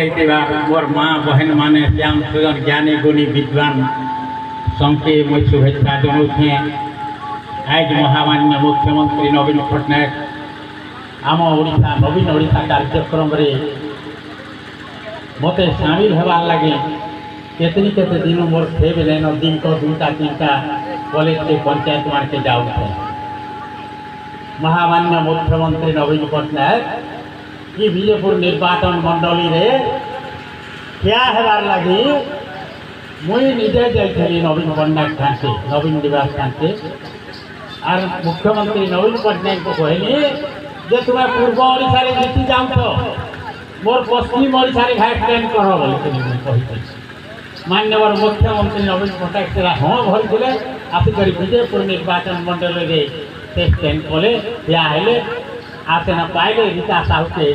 पढ़ाई मोर माँ बहन माने श्याम सुंदर ज्ञानी गुणी विद्वान संके मुझे शुभेच्छा जनाऊे। आज महामान्य मुख्यमंत्री नवीन पट्टनायक आम ओडिशा नवीन ओडिशा कार्यक्रम मत सामिल होवार लगे केतनी केते दिन मोर थे बेले दिन को दुटा तीनटा कॉलेज के पंचायत मान के जाऊ थे। महामान्य मुख्यमंत्री नवीन पट्टनायक कि विजयपुर निर्वाचन मंडली रे क्या होवार लगी मुई निजे जाइली नवीन पट्टनायक खाते नवीन निवास खाते और मुख्यमंत्री नवीन पट्टनायक को कहली जे तुम्हें पूर्व ओडिशा जीति जाऊ मोर पश्चिम ओडिशा भाई ट्रेन कर बोली मान्यवर मुख्यमंत्री नवीन पट्टनायक से हाँ भरते आसिक विजयपुर निर्वाचन मंडल से ट्रेन कले या हेले आसे न पाइले रीता साहू के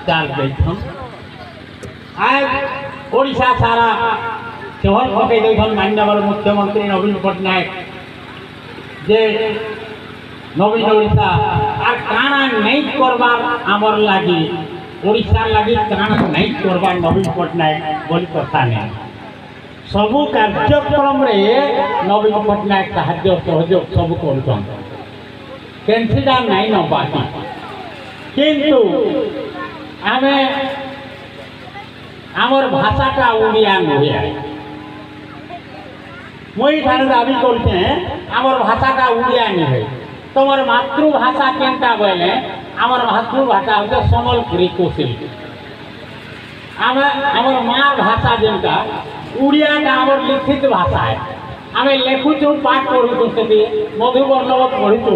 चाल देन आज ओडिशा सारा चहल पकई देन मान्यवर मुख्यमंत्री नवीन पट्टनायक जे नवीन ओडिशा और काना नहीं करवार आमर लगी ओडिशा लगी काना नहीं करवार नवीन पट्टनायक बोली कथा नहीं सबू कार्यक्रम रे नवीन पट्टनायक साहाय्य सहयोग सब कर कैंसिडा नहीं न बाकी किंतु आमे आमर भाषाटा ओडिया नुहे मुई ठान दाबी करते आमर भाषाटा ओडिया नुहे तुमर मातृभाषा केनटा बोले आमर मातृभाषा होते सम्बलपुरी कौशल आमर माँ भाषा जेनटा ओडियाटा आमर लिखित भाषा है आम लेखुचु पाठ पढ़ुचु से मधुवर्णवत पढ़ुचु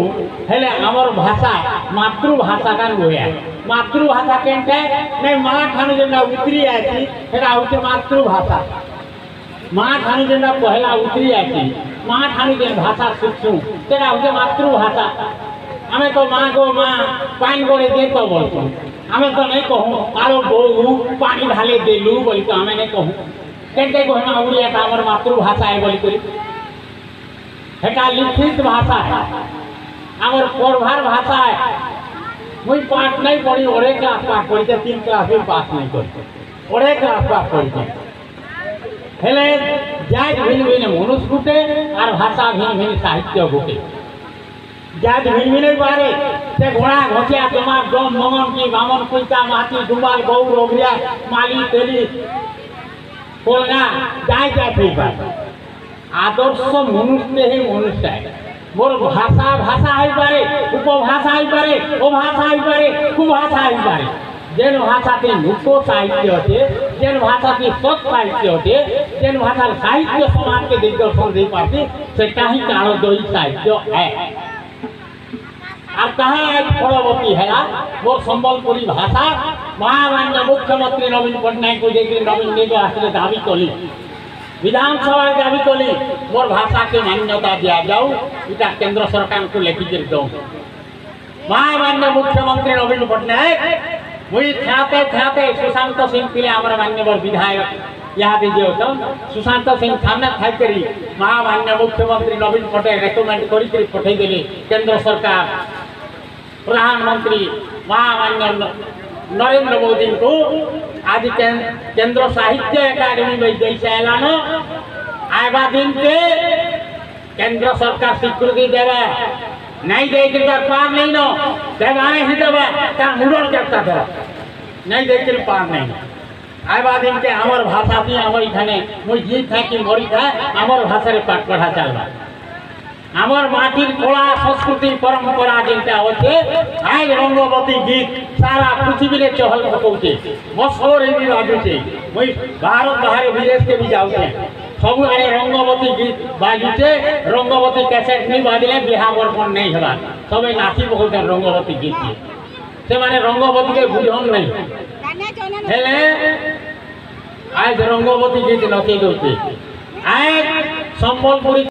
हेले आमर भाषा मातृभाषाटा नुहे मातृभाषा केनटा नहीं माँ ठान जेनटा उतरी आसी सेटा होते मातृभाषा माँ ठान जेनटा पहला उतरी आसी माँ ठान जेन भाषा शिखु सेटा होते मातृभाषा आमे तो माँ को माँ पानी गड़े दे तो बोलूँ आमे तो नहीं कहूँ आरो बो पानी ढाले देलु बोली तो आमे नहीं कहूँ केनटे कहना ओडिया का आमर मातृभाषा है बोली करी हेटा लिखित भाषा है आमर पढ़वार भाषा है मुई पाठ नहीं पढ़ी ओढ़े क्लास पास पढ़ी 3 क्लास भी पास नहीं करी ओढ़े क्लास पास पढ़ी हेले जात भिन्न भिन्न मनुष्य गुटे और भाषा भिन्न भिन्न साहित्य गुटे जात भिन्न भिन्न बारे से घोड़ा घोटिया जमा जम मगन की बामन कुइता माटी डुबाल गौ रोगिया माली तेली कोलगा जाय जाती बात आदर्श मनुष्य ही मनुष्य है मोर भाषा भाषा है पारे उपभाषा है पारे ओ भाषा है पारे कुभाषा है पारे जेन भाषा के मुक्त साहित्य होते जेन भाषा की सत साहित्य होते जेन भाषा साहित्य समाज के दिग्दर्शन दे पाते सेटा ही कालजयी साहित्य है और कहाँ आज फलवती है मोर सम्बलपुरी भाषा महामान्य मुख्यमंत्री नवीन पट्टनायक को देखिए नवीन ने आसले दाबी कली विधानसभा दाबी कली मोर भाषा के मान्यता दिया जाऊ इटा केंद्र सरकार को लेखिक दो महामान्य मुख्यमंत्री नवीन पट्टनायक मुई थे थे सुशांत सिंह पिले आमर मान्यवर विधायक यहाँ दीजिए होता सुशांत सिंह थाना थाई महामान्य मुख्यमंत्री नवीन पट्टनायक रेकमेंड कर पठेदेले केंद्र सरकार प्रधानमंत्री महामान्य नरेंद्र मोदी को आज केंद्र साहित्य अकादमी में जैसे ऐलान आएगा दिन के केंद्र सरकार स्वीकृति देवे नहीं देकर पार नहीं नो देवाने ही देवे क्या मुड़न करता था नहीं देकर पार नहीं आएगा दिन के हमार भाषा थी हमारी खाने मुझे जीत है कि मरी था हमार भाषा रे पाठ पढ़ा चल रहा आमर माटिर कला संस्कृति परंपरा जेनटा होते आज रंगवती गीत सारा पृथ्वी रे चहल पकाउछे मशहूर ही बाजुछे मुई भारत बाहर विदेश के भी जाउछे सब आरे रंगवती गीत बाजुछे रंगवती कैसेट नहीं बाजले बिहार बर्पण नहीं हला सबे नाची पकाउछे रंगवती गीत से माने रंगवती के बुझन नहीं हेले आज रंगवती गीत नचे दउछे आज सम्बलपुरी